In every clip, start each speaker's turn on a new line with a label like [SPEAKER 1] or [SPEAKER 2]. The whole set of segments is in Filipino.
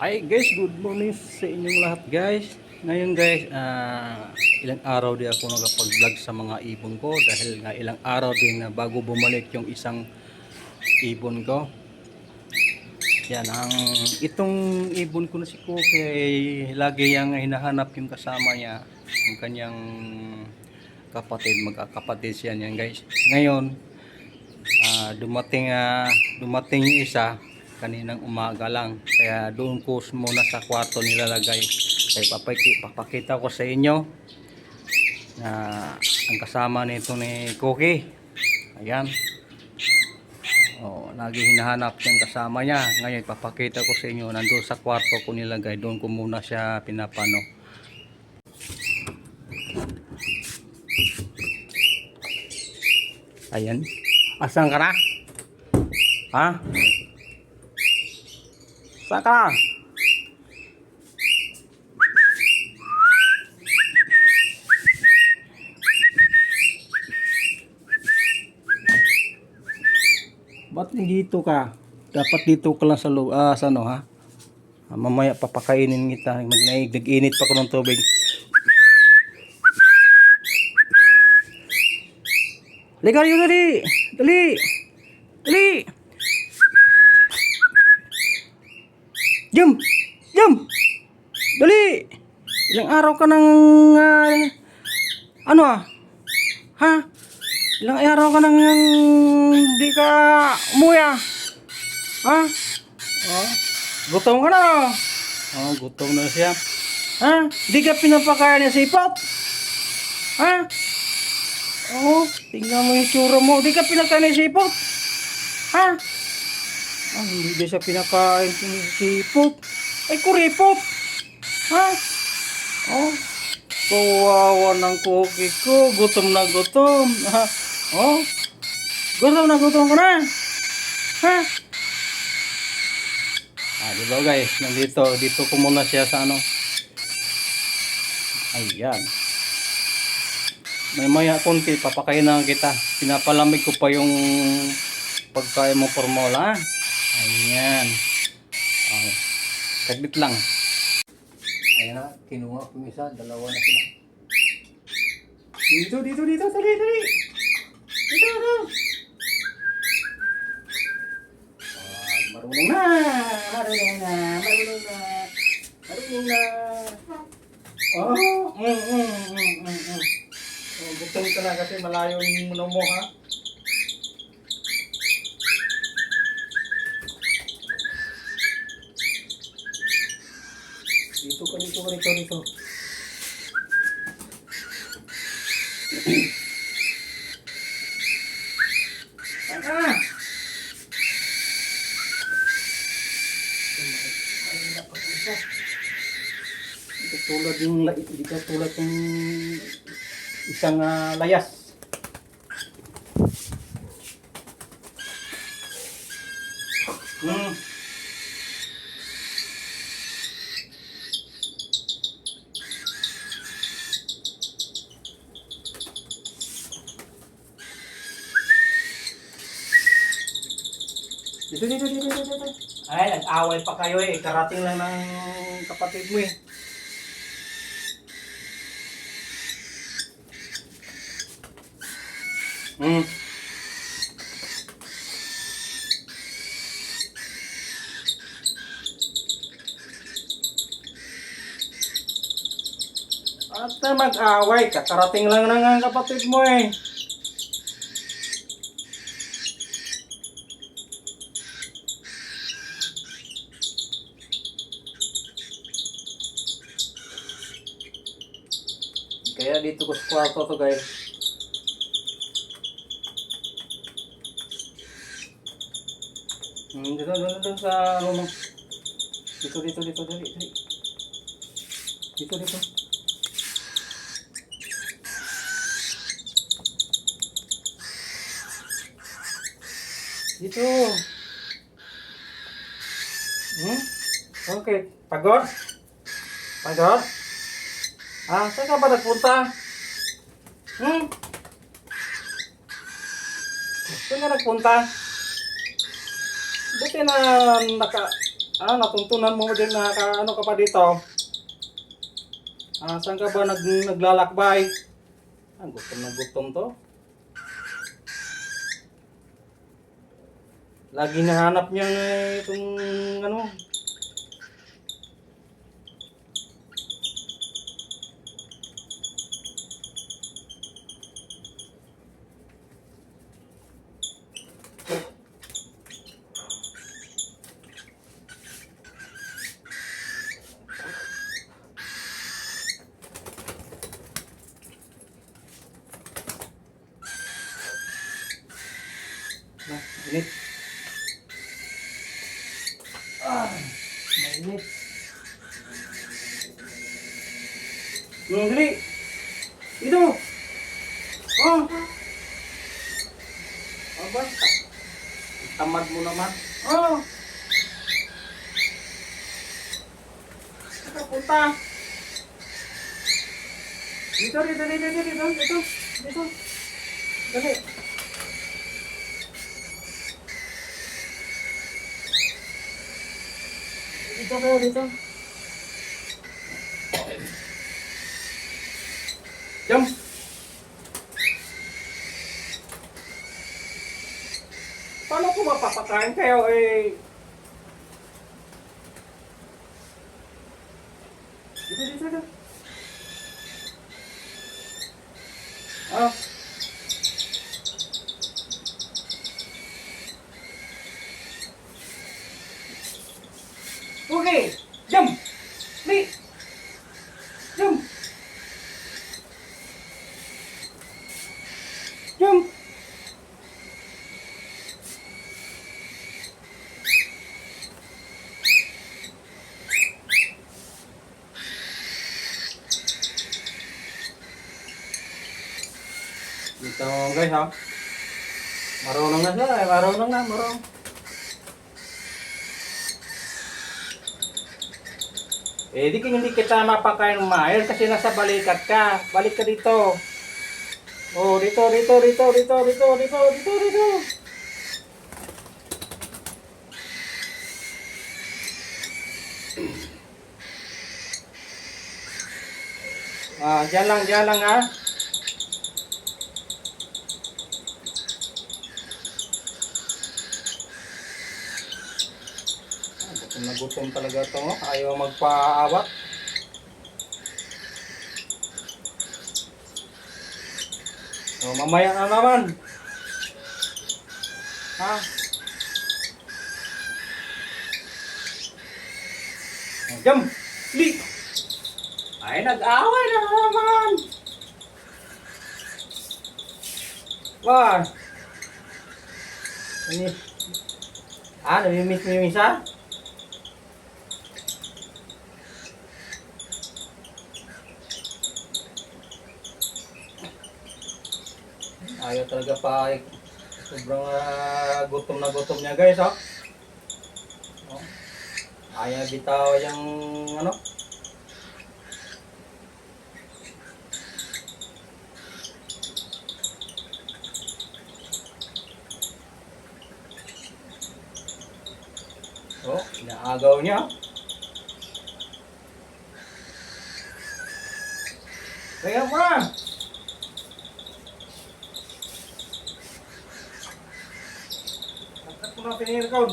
[SPEAKER 1] Hi guys, good morning sa inyong lahat guys. Ngayon guys, ilang araw din ako nagpag-vlog sa mga ibon ko dahil nga ilang araw din na bago bumalik yung isang ibon ko. Yan, itong ibon ko na si Cookie ay lagi yang hinahanap yung kasama niya, yung kanyang kapatid, magkakapatid siya yan guys. Ngayon, dumating yung isa kaninang umaga lang, kaya doon ko muna sa kwarto nilalagay. Kaya papakita ko sa inyo na ang kasama nito ni Cookie, ayan, lagi hinahanap yung kasama niya. Ngayon papakita ko sa inyo, nandun sa kwarto ko nilagay, doon ko muna siya pinapano. Ayan, asan ka na? Ha? Saka. Ba't dito ka? Dapat dito ka lang sa loob. Sa ano ha? Mamaya papakainin kita. Nag-init pa ko ng tubig. Liga yun, dali! Dali! Dali! Jump! Jump! Dali! Ilang araw ka nang ha? Ilang araw ka nang hindi ka umuwi ha? Oh, gutom ka na. Oh, gutom na siya. Ha? Hindi ka pinapakain niya sipot? Ha? Oh, tingnan mo yung tsura mo. Hindi ka pinakain niya sipot? Ha? Hindi siya pinakain ng sipot. Ay, kuripot. Ha? Oh, kawawa ng Cookie ko. Gutom na gutom. Ha? Oh, gutom na gutom ka na. Ha? Diba guys, dito ko muna siya sa ano. Ayan. May maya konti, papakain na kita. Pinapalamig ko pa yung pagkain mo formula. Ayan. Okay. Saglit lang. Ayan na, kinuha ko yung isa, dalawa na sila. Dito, dali. Dito. Marunong na. Oh, gutom ka na kasi malayo yung muno mo ha. Dito. Hindi ka tulad yung isang layas. Dito. Ay, nag-away pa kayo eh. Karating lang ng kapatid mo eh. At mag-away, kakarating lang ng kapatid mo eh. Kaya dito ko sa kwarto to guys. Dito sa ano mo. Dito, dali. Dito. Dito. Okay, pagod? Saan ka ba nagpunta? Saan ka nagpunta? Buti na Natuntunan mo din na ano ka pa dito? Saan ka ba naglalakbay? Gutom na gutom to. Lagi nahanap niya itong ano. Init. Mainit. Dali. Ito. Aba, tamad mo naman. Saka punta. Dito. Dali. Dito kayo, dito. Jump! Paano ko mapapakain kayo eh? Dito. Okay, jump! Lee! Jump! Jump! Dito guys ha. Marunong na siya, marunong. Di hindi kita mapakain ng maayos kasi nasa balikat ka. Balik ka dito. Dito. Diyan lang ha. Gutom talaga ito, ayaw magpaawat. Mamaya na naman. Jump! Sleep! Ay, nag-away na naman! Wah! Namimiss ha? Ayaw talaga pa, sobrang gutom na gutom niya guys, ayaw bitaw yung ano. Inaagaw niya. Kaya mo na. Nakat mo na pinirkon.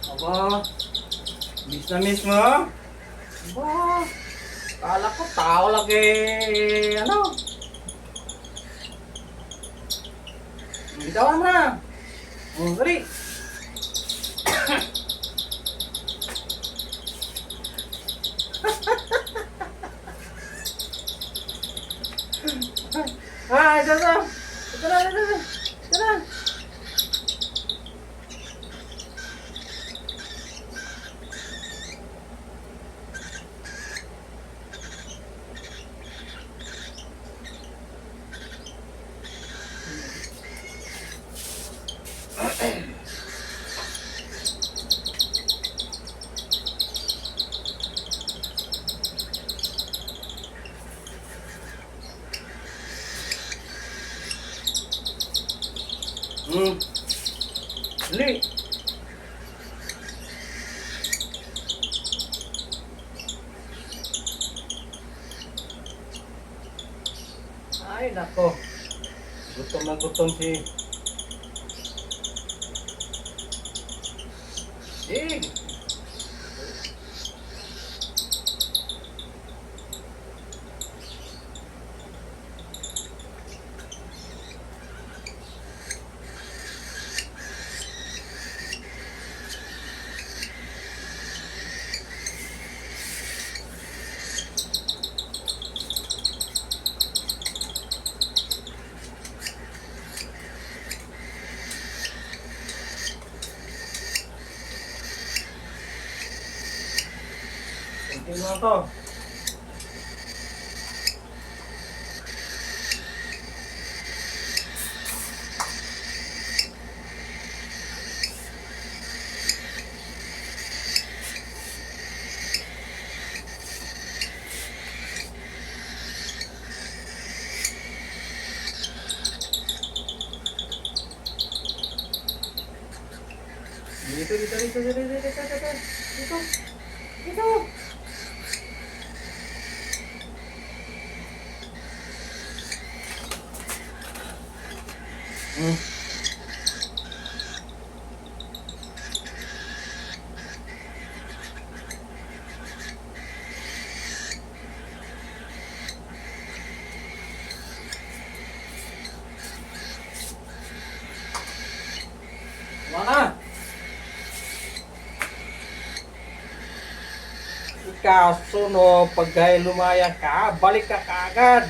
[SPEAKER 1] Aba, miss na miss mo? Aba, kala ko tao lagi, ano? Bitawan mo na. Dali. Ito na. Dali. Ay, nako. Gutom na gutom si... Sig! Kunti lang to. Dito, dito, dito, dito, dito, dito, dito, dito, dito. Mana? Kaso no, pag lumaya ka, balik ka kaagad.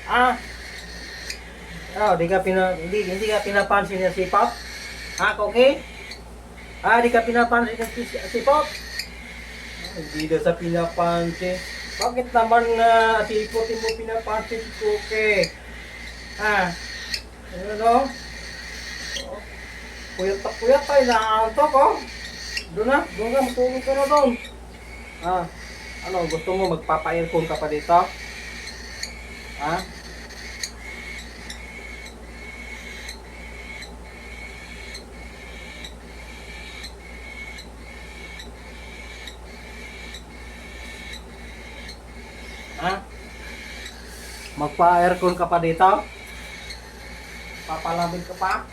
[SPEAKER 1] Ah? Oh, hindi ka pinapansin niya si Pop? Ha, okay? Ah, di ka pinapansin niya si Pop? Hindi daw sa pinapansin. Bakit naman si Pop mo pinapansin si Cookie? Ha? Ano no? Oh, puyat tayo, nakaantok oh. Doon ka, matulog ka na doon. Ah, ano, gusto mo magpapa-earphone ka pa dito? Ha? Ha? Magpa-aircon ka pa dito? Papalamig ka pa?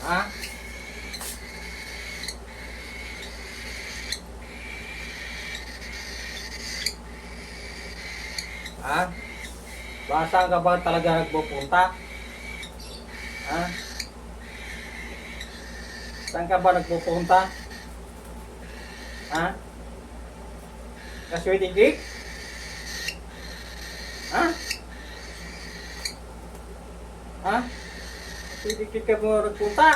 [SPEAKER 1] Ha? Ha? Saan ka ba talaga nagpupunta? Ha? Saan ka ba nagpupunta? Ha? Kaswede cake? Ha? Ha? Kaswede cake ka ba nagpunta?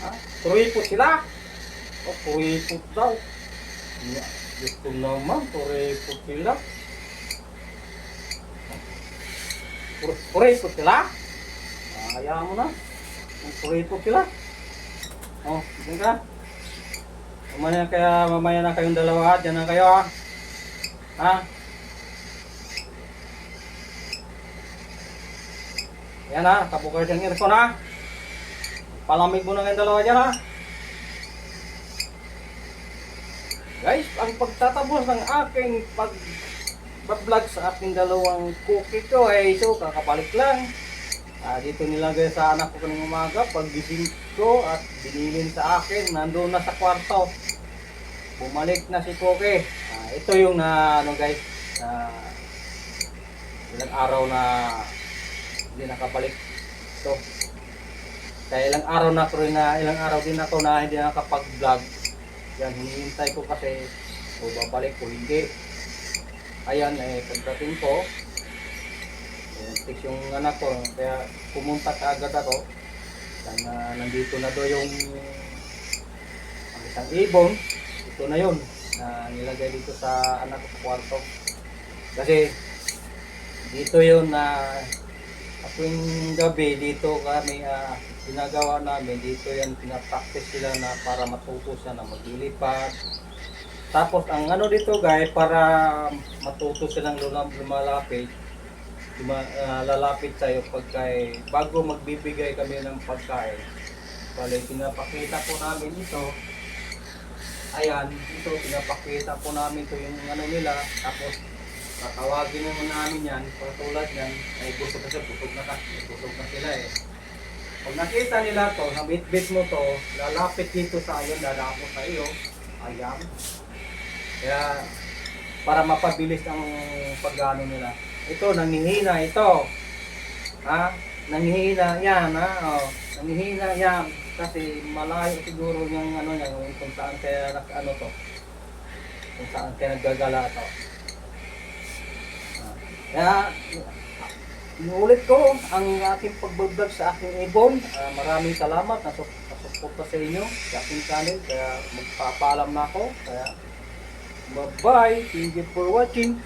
[SPEAKER 1] Ha? Turipot sila? O, turipot daw. Gusto naman, turipot sila. Kuripot sila? Hayaan mo na. Kuripot sila. Oh, dyan ka. Mamaya na kayong dalawa. Dyan na kayo ha. Ha? Yan ha. Kabukar dyan earphone ha. Palamig mo na kayong dalawa dyan ha. Guys, ang pagtatapos ng aking pag-vlog sa aking dalawang cookie ko ay so kakabalik lang. Dito nilagay sa anak ko kanong umaga paggising ko at binilin sa akin, nandoon na sa kwarto. Bumalik na si Cookie. Ito yung ano guys, ilang araw na hindi nakabalik. So, kaya ilang araw din ako na hindi nakapag-vlog. Yan, hinihintay ko kasi o babalik o hindi. Ayan, pagdating ko, text yung anak ko, kaya pumunta kaagad ako. Nandito na doon yung ang isang ibon. Ito na yun, na nilagay dito sa anak ko sa kwarto. Kasi dito yun na tuwing gabi dito kami ginagawa namin dito yan, pinapractice sila na para matuto siya na maglilipad. Tapos ang ano dito guys, para matuto silang lumalapit, lalapit sa'yo pagka bago magbibigay kami ng pagkain. Bale, pinapakita po namin ito. Ayan, ito pinapakita po namin to yung ano nila. Tapos tatawagin naman namin yan, patulad yan, ay busog na siya, busog na sila eh. Pag nakita nila to, nabit-bit mo to, lalapit dito sa ayon, lalapot sa iyo. Ayan. Kaya, para mapabilis ang pagano nila. Ito, nangihina ito. Ha? Nangihina yan, ha? Oh, nangihina yan. Kasi malayo siguro yung ano niya, yung kung saan kaya ano to. Kung saan kaya naggagala to. Kaya, inuulit ko ang aking pagbablog sa aking ibon. Maraming salamat na suporta sa inyo sa aking channel. Kaya magpapaalam na ako. Kaya, bye-bye. Thank you for watching.